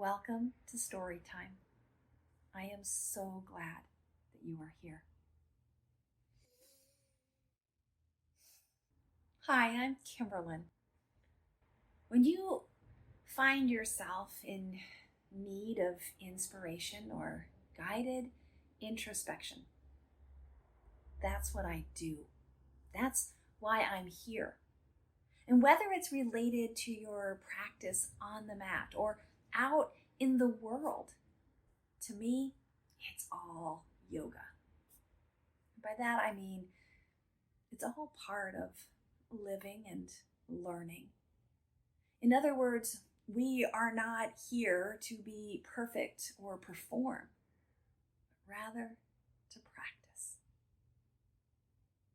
Welcome to Storytime. I am so glad that you are here. Hi, I'm Kimberlyn. When you find yourself in need of inspiration or guided introspection, that's what I do. That's why I'm here. And whether it's related to your practice on the mat or out in the world, to me, it's all yoga. By that I mean it's all part of living and learning. In other words, we are not here to be perfect or perform, but rather to practice.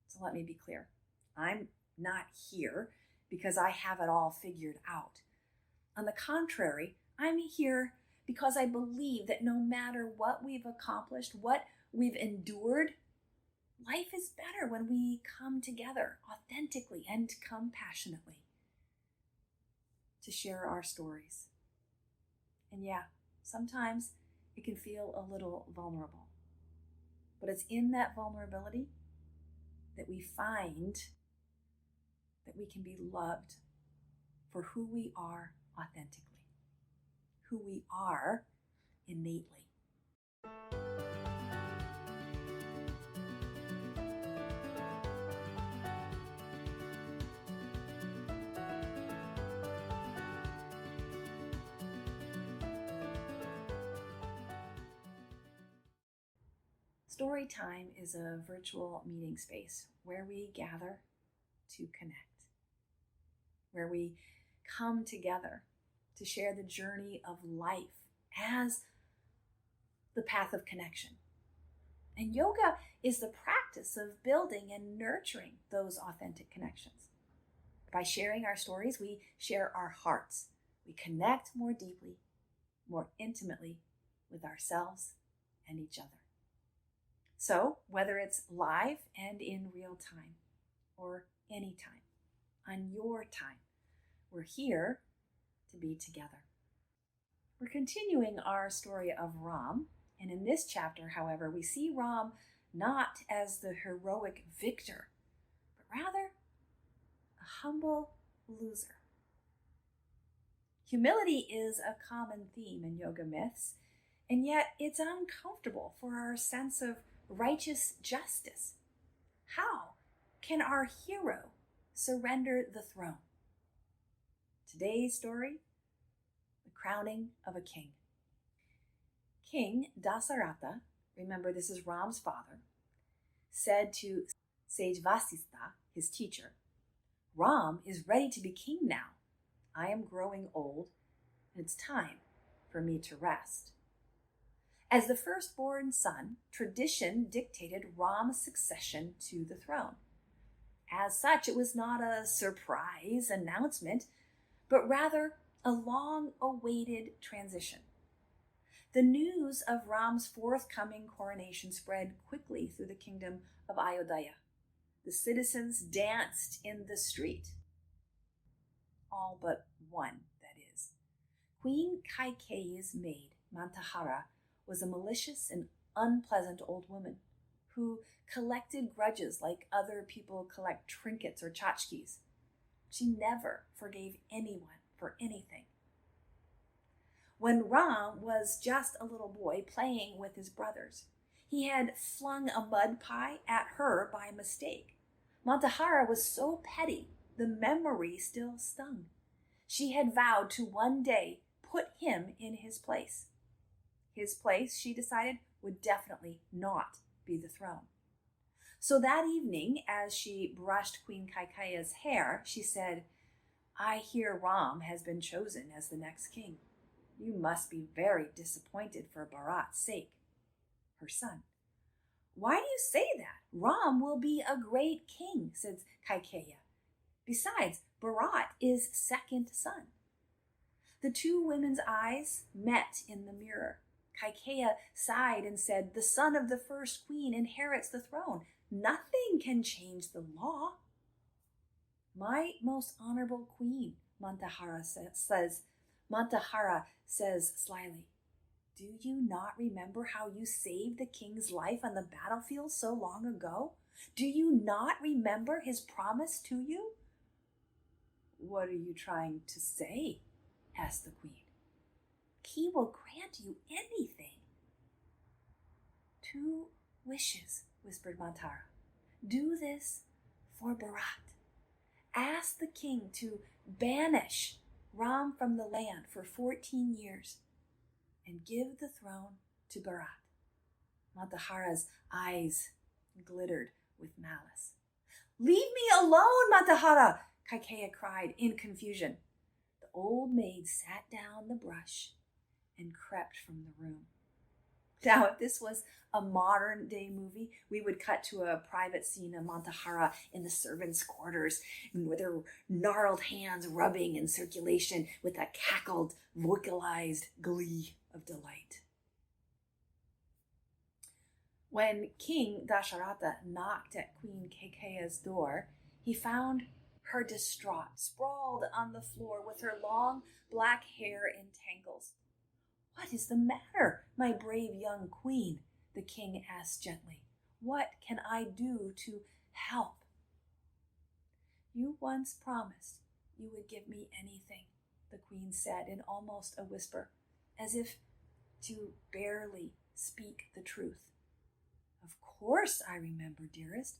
So let me be clear. I'm not here because I have it all figured out. On the contrary, I'm here because I believe that no matter what we've accomplished, what we've endured, life is better when we come together authentically and compassionately to share our stories. And yeah, sometimes it can feel a little vulnerable, but it's in that vulnerability that we find that we can be loved for who we are authentically, who we are innately. Storytime is a virtual meeting space where we gather to connect, where we come together to share the journey of life as the path of connection. And yoga is the practice of building and nurturing those authentic connections. By sharing our stories, we share our hearts. We connect more deeply, more intimately with ourselves and each other. So, whether it's live and in real time or anytime, on your time, we're here to be together. We're continuing our story of Ram, and in this chapter, however, we see Ram not as the heroic victor, but rather a humble loser. Humility is a common theme in yoga myths, and yet it's uncomfortable for our sense of righteous justice. How can our hero surrender the throne? Today's story, the crowning of a king. King Dasharatha, remember this is Ram's father, said to sage Vasistha, his teacher, "Ram is ready to be king now. I am growing old, and it's time for me to rest." As the firstborn son, tradition dictated Ram's succession to the throne. As such, it was not a surprise announcement, but rather a long-awaited transition. The news of Ram's forthcoming coronation spread quickly through the kingdom of Ayodhya. The citizens danced in the street. All but one, that is. Queen Kaikeyi's maid, Manthara, was a malicious and unpleasant old woman who collected grudges like other people collect trinkets or tchotchkes. She never forgave anyone for anything. When Ram was just a little boy playing with his brothers, he had flung a mud pie at her by mistake. Manthara was so petty, the memory still stung. She had vowed to one day put him in his place. His place, she decided, would definitely not be the throne. So that evening, as she brushed Queen Kaikeyi's hair, she said, "I hear Ram has been chosen as the next king. You must be very disappointed for Bharat's sake," her son. "Why do you say that? Ram will be a great king," said Kaikeyi. "Besides, Bharat is second son." The two women's eyes met in the mirror. Kaikeyi sighed and said, "The son of the first queen inherits the throne. Nothing can change the law." "My most honorable queen," Manthara says, Manthara says slyly, "Do you not remember how you saved the king's life on the battlefield so long ago? Do you not remember his promise to you?" "What are you trying to say?" asked the queen. "He will grant you anything." "Two wishes," whispered Manthara. "Do this for Bharat. Ask the king to banish Ram from the land for 14 years and give the throne to Bharat." Manthara's eyes glittered with malice. "Leave me alone, Manthara!" Kaikeyi cried in confusion. The old maid sat down the brush and crept from the room. Now, if this was a modern day movie, we would cut to a private scene of Manthara in the servants' quarters with her gnarled hands rubbing in circulation with a cackled, vocalized glee of delight. When King Dasharatha knocked at Queen Kaikeyi's door, he found her distraught, sprawled on the floor with her long black hair in tangles. "What is the matter, my brave young queen?" the king asked gently. "What can I do to help?" "You once promised you would give me anything," the queen said in almost a whisper, as if to barely speak the truth. "Of course I remember, dearest.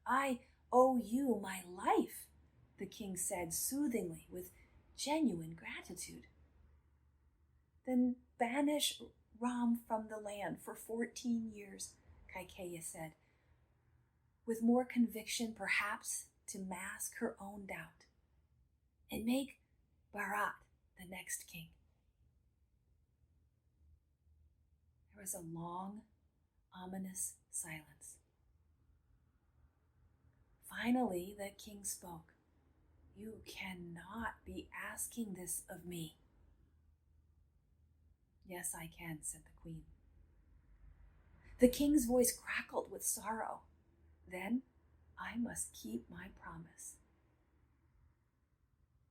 I owe you my life," the king said soothingly with genuine gratitude. "Then banish Ram from the land for 14 years, Kaikeyi said, with more conviction perhaps to mask her own doubt, "and make Bharat the next king." There was a long, ominous silence. Finally, the king spoke. "You cannot be asking this of me." "Yes, I can," said the queen. The king's voice crackled with sorrow. "Then I must keep my promise."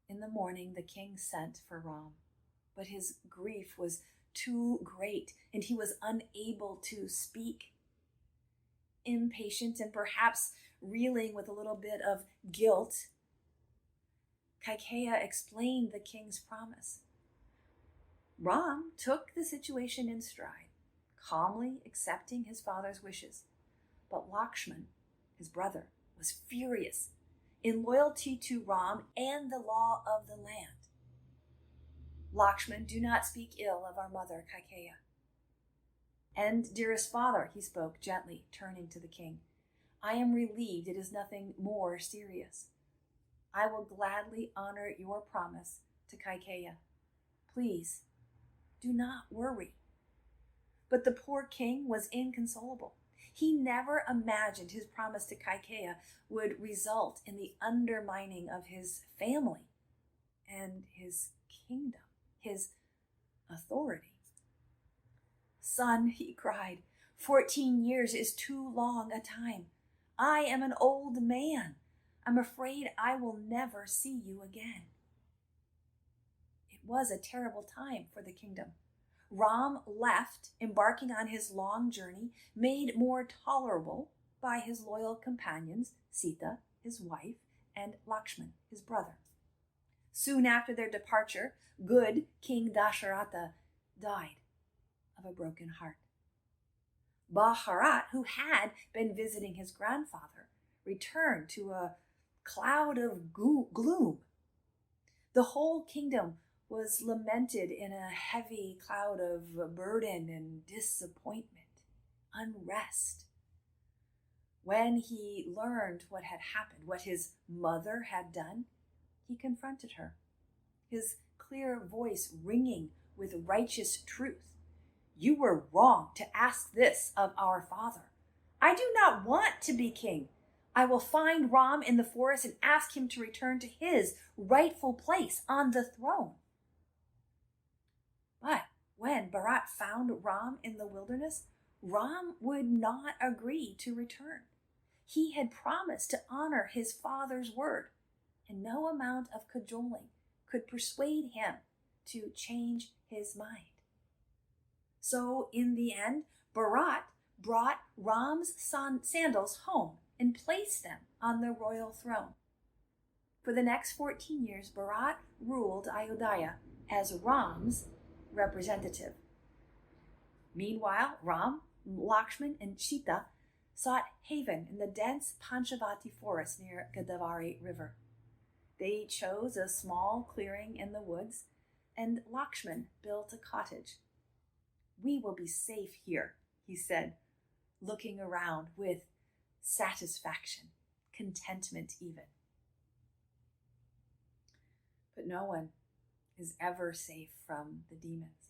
In the morning, the king sent for Ram, but his grief was too great, and he was unable to speak. Impatient and perhaps reeling with a little bit of guilt, Kaikeyi explained the king's promise. Ram took the situation in stride, calmly accepting his father's wishes. But Lakshman, his brother, was furious in loyalty to Ram and the law of the land. "Lakshman, do not speak ill of our mother, Kaikeyi." "And dearest father," he spoke gently, turning to the king, "I am relieved it is nothing more serious. I will gladly honor your promise to Kaikeyi. Please, do not worry." But the poor king was inconsolable. He never imagined his promise to Kaikeyi would result in the undermining of his family and his kingdom, his authority. "Son," he cried, 14 years is too long a time. I am an old man. I'm afraid I will never see you again." It was a terrible time for the kingdom. Ram left, embarking on his long journey, made more tolerable by his loyal companions, Sita, his wife, and Lakshman, his brother. Soon after their departure, good King Dasharatha died of a broken heart. Bharat, who had been visiting his grandfather, returned to a cloud of gloom. The whole kingdom was lamented in a heavy cloud of burden and disappointment, unrest. When he learned what had happened, what his mother had done, he confronted her, his clear voice ringing with righteous truth. "You were wrong to ask this of our father. I do not want to be king. I will find Ram in the forest and ask him to return to his rightful place on the throne." But when Bharat found Ram in the wilderness, Ram would not agree to return. He had promised to honor his father's word, and no amount of cajoling could persuade him to change his mind. So in the end, Bharat brought Ram's sandals home and placed them on the royal throne. For the next 14 years, Bharat ruled Ayodhya as Ram's representative. Meanwhile, Ram, Lakshman, and Sita sought haven in the dense Panchavati forest near Godavari River. They chose a small clearing in the woods, and Lakshman built a cottage. "We will be safe here," he said, looking around with satisfaction, contentment even. But no one is ever safe from the demons.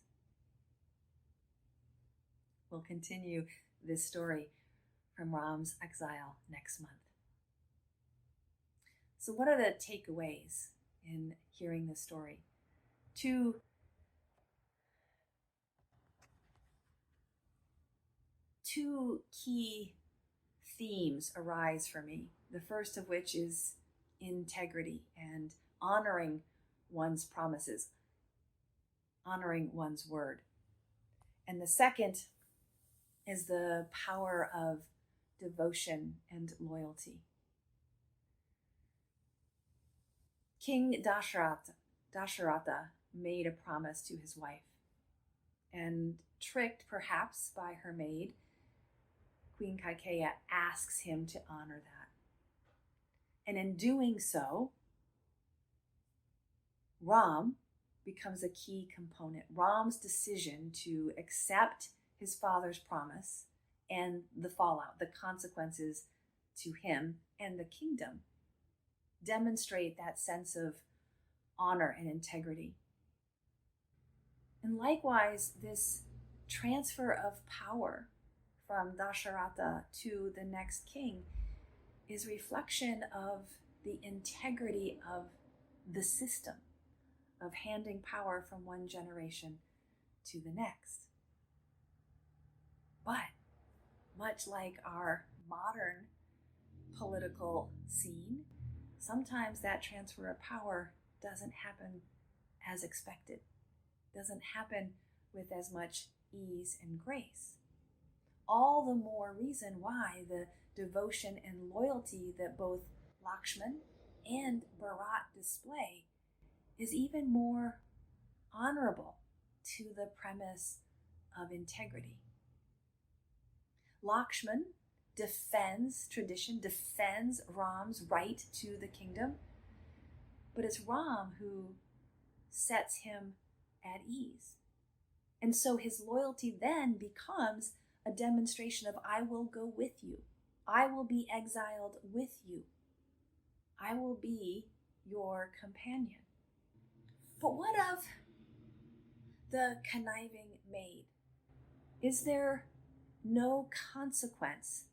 We'll continue this story from Ram's exile next month. So what are the takeaways in hearing this story? Two key themes arise for me. The first of which is integrity and honoring one's promises, honoring one's word. And the second is the power of devotion and loyalty. King Dasharatha made a promise to his wife, and tricked perhaps by her maid, Queen Kaikeyi asks him to honor that. And in doing so, Ram becomes a key component. Ram's decision to accept his father's promise and the fallout, the consequences to him and the kingdom, demonstrate that sense of honor and integrity. And likewise, this transfer of power from Dasharatha to the next king is reflection of the integrity of the system, of handing power from one generation to the next. But much like our modern political scene, sometimes that transfer of power doesn't happen as expected, doesn't happen with as much ease and grace. All the more reason why the devotion and loyalty that both Lakshman and Bharat display is even more honorable to the premise of integrity. Lakshman defends tradition, defends Ram's right to the kingdom, but it's Ram who sets him at ease. And so his loyalty then becomes a demonstration of, I will go with you. I will be exiled with you. I will be your companion. But what of the conniving maid? Is there no consequence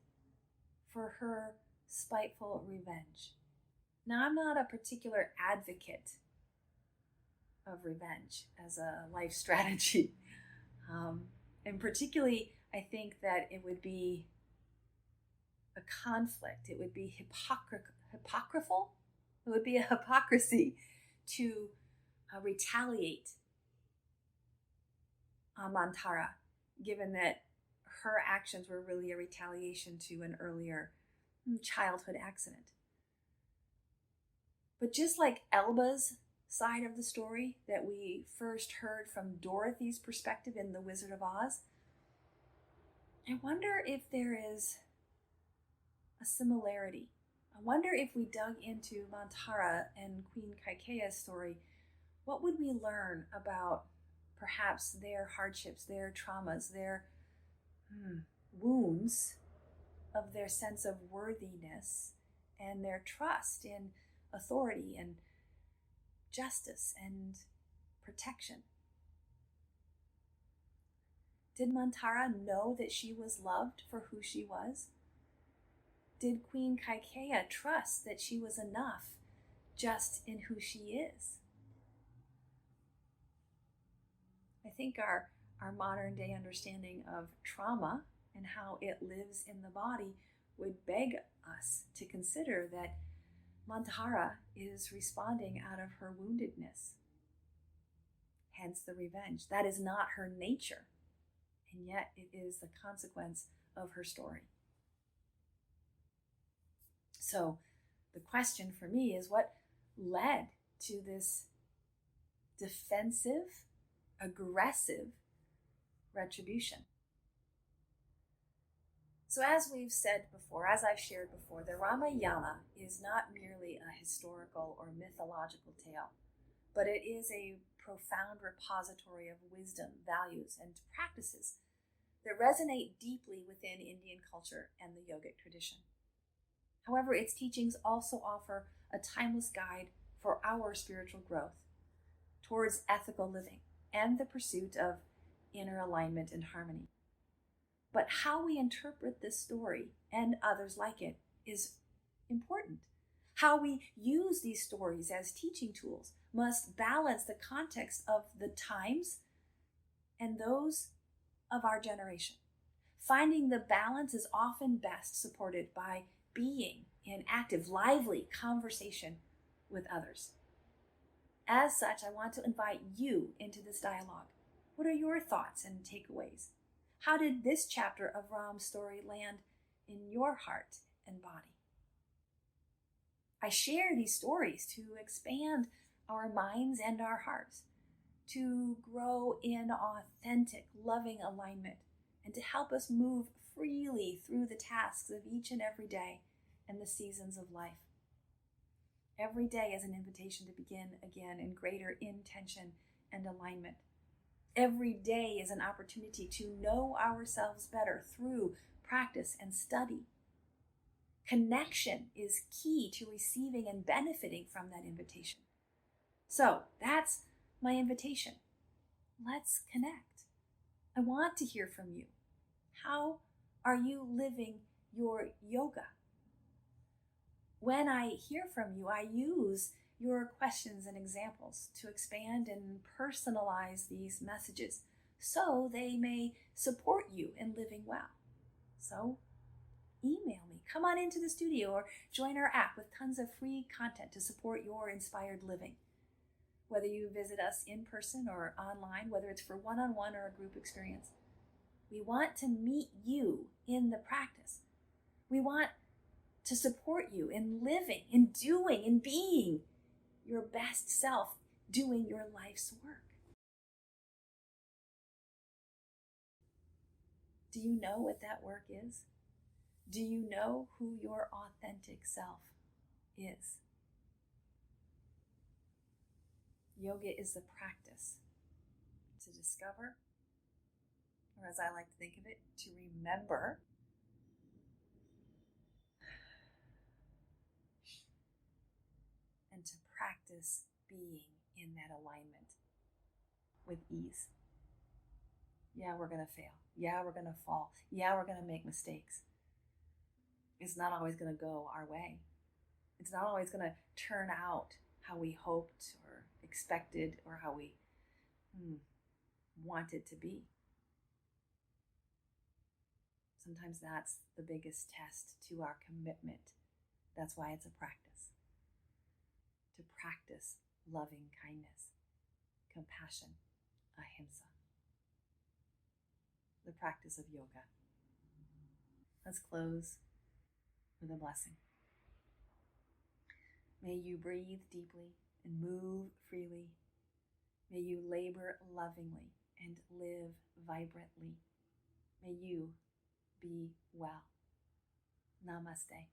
for her spiteful revenge? Now, I'm not a particular advocate of revenge as a life strategy. And particularly, I think that it would be a conflict. It would be hypocritical. It would be a hypocrisy to retaliate on Manthara, given that her actions were really a retaliation to an earlier childhood accident. But just like Elba's side of the story that we first heard from Dorothy's perspective in The Wizard of Oz, I wonder if there is a similarity. I wonder if we dug into Manthara and Queen Kaikeyi's story, what would we learn about perhaps their hardships, their traumas, their wounds of their sense of worthiness and their trust in authority and justice and protection? Did Manthara know that she was loved for who she was? Did Queen Kaikeyi trust that she was enough just in who she is? I think our modern day understanding of trauma and how it lives in the body would beg us to consider that Manthara is responding out of her woundedness. hence the revenge. That is not her nature, and yet it is the consequence of her story. So the question for me is, what led to this defensive, aggressive retribution? So as we've said before, as I've shared before, the Ramayana is not merely a historical or mythological tale, but it is a profound repository of wisdom, values, and practices that resonate deeply within Indian culture and the yogic tradition. However, its teachings also offer a timeless guide for our spiritual growth towards ethical living and the pursuit of inner alignment and harmony. But how we interpret this story and others like it is important. How we use these stories as teaching tools must balance the context of the times and those of our generation. Finding the balance is often best supported by being in active, lively conversation with others. As such, I want to invite you into this dialogue. What are your thoughts and takeaways? How did this chapter of Ram's story land in your heart and body? I share these stories to expand our minds and our hearts, to grow in authentic, loving alignment, and to help us move freely through the tasks of each and every day and the seasons of life. Every day is an invitation to begin again in greater intention and alignment. Every day is an opportunity to know ourselves better through practice and study. Connection is key to receiving and benefiting from that invitation. So that's my invitation. Let's connect. I want to hear from you. How are you living your yoga? When I hear from you, I use your questions and examples to expand and personalize these messages so they may support you in living well. So email me, come on into the studio, or join our app with tons of free content to support your inspired living. Whether you visit us in person or online, whether it's for one-on-one or a group experience, we want to meet you in the practice. We want to support you in living, in doing, in being your best self, doing your life's work. Do you know what that work is? Do you know who your authentic self is? Yoga is the practice to discover, or as I like to think of it, to remember and to practice being in that alignment with ease. Yeah, we're going to fail. Yeah, we're going to fall. Yeah, we're going to make mistakes. It's not always going to go our way. It's not always going to turn out how we hoped or expected or how we want it to be. Sometimes that's the biggest test to our commitment. That's why it's a practice. To practice loving kindness, compassion, ahimsa. The practice of yoga. Let's close with a blessing. May you breathe deeply and move freely. May you labor lovingly and live vibrantly. May you be well. Namaste.